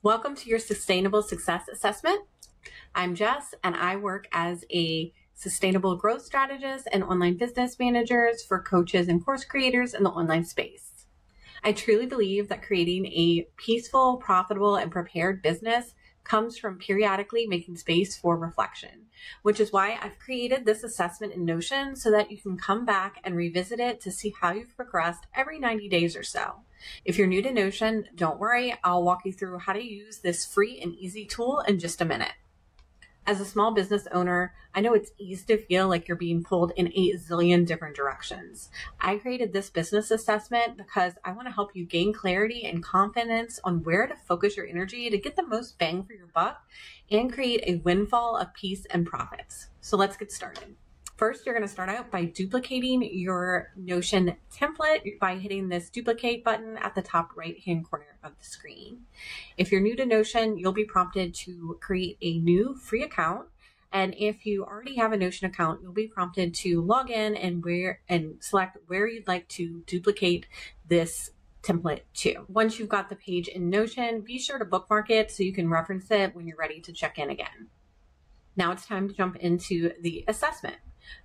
Welcome to your Sustainable Success Assessment. I'm Jess, and I work as a sustainable growth strategist and online business managers for coaches and course creators in the online space. I truly believe that creating a peaceful, profitable, and prepared business comes from periodically making space for reflection, which is why I've created this assessment in Notion so that you can come back and revisit it to see how you've progressed every 90 days or so. If you're new to Notion, don't worry, I'll walk you through how to use this free and easy tool in just a minute. As a small business owner, I know it's easy to feel like you're being pulled in a zillion different directions. I created this business assessment because I want to help you gain clarity and confidence on where to focus your energy to get the most bang for your buck and create a windfall of peace and profits. So let's get started. First, you're going to start out by duplicating your Notion template by hitting this duplicate button at the top right-hand corner of the screen. If you're new to Notion, you'll be prompted to create a new free account. And if you already have a Notion account, you'll be prompted to log in and select where you'd like to duplicate this template to. Once you've got the page in Notion, be sure to bookmark it so you can reference it when you're ready to check in again. Now it's time to jump into the assessment.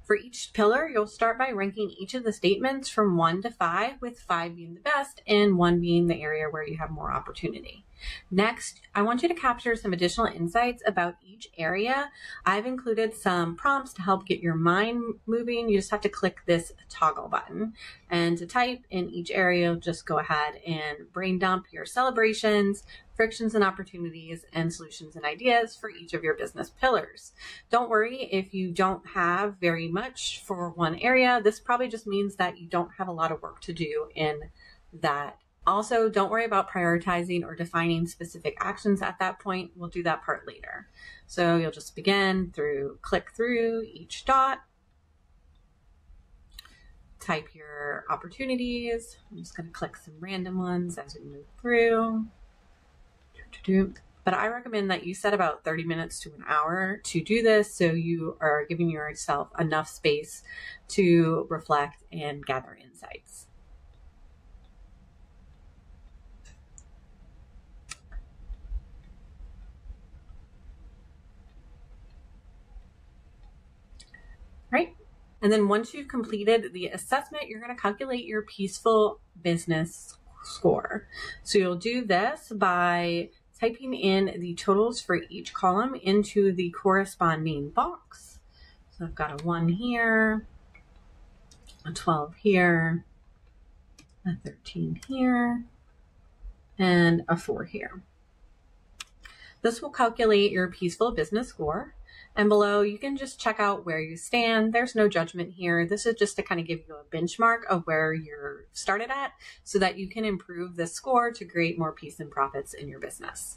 For each pillar, you'll start by ranking each of the statements from 1 to 5, with 5 being the best and 1 being the area where you have more opportunity. Next, I want you to capture some additional insights about each area. I've included some prompts to help get your mind moving. You just have to click this toggle button. And to type in each area, just go ahead and brain dump your celebrations, frictions and opportunities, and solutions and ideas for each of your business pillars. Don't worry if you don't have very much for one area. This probably just means that you don't have a lot of work to do in that. Also, don't worry about prioritizing or defining specific actions at that point. We'll do that part later. So you'll just begin click through each dot, type your opportunities. I'm just going to click some random ones as we move through. But I recommend that you set about 30 minutes to an hour to do this, so you are giving yourself enough space to reflect and gather insights. Right? And then once you've completed the assessment, you're going to calculate your peaceful business score. So you'll do this by typing in the totals for each column into the corresponding box. So I've got a 1 here, a 12 here, a 13 here, and a 4 here. This will calculate your peaceful business score. And below, you can just check out where you stand. There's no judgment here. This is just to kind of give you a benchmark of where you're started at so that you can improve this score to create more peace and profits in your business.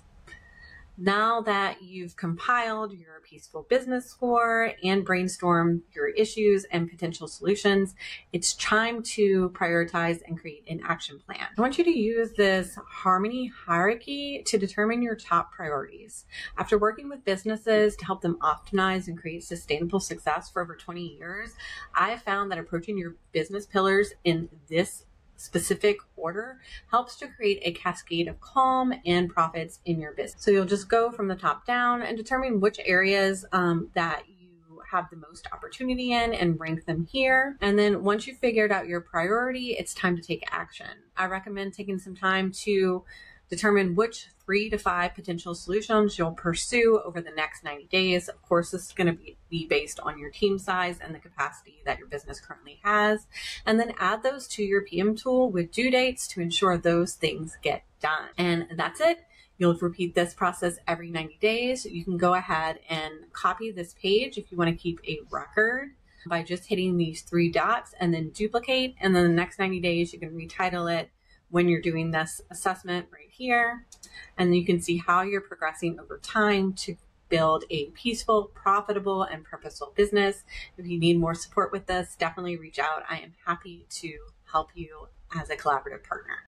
Now that you've compiled your peaceful business score and brainstormed your issues and potential solutions, it's time to prioritize and create an action plan. I want you to use this harmony hierarchy to determine your top priorities. After working with businesses to help them optimize and create sustainable success for over 20 years, I found that approaching your business pillars in this specific order helps to create a cascade of calm and profits in your business. So you'll just go from the top down and determine which areas that you have the most opportunity in and rank them here. And then once you've figured out your priority, it's time to take action. I recommend taking some time to determine which 3 to 5 potential solutions you'll pursue over the next 90 days. Of course, this is going to be based on your team size and the capacity that your business currently has. And then add those to your PM tool with due dates to ensure those things get done. And that's it. You'll repeat this process every 90 days. You can go ahead and copy this page if you want to keep a record by just hitting these 3 dots and then duplicate. And then the next 90 days, you can retitle it when you're doing this assessment right here. And you can see how you're progressing over time to build a peaceful, profitable, and purposeful business. If you need more support with this, definitely reach out. I am happy to help you as a collaborative partner.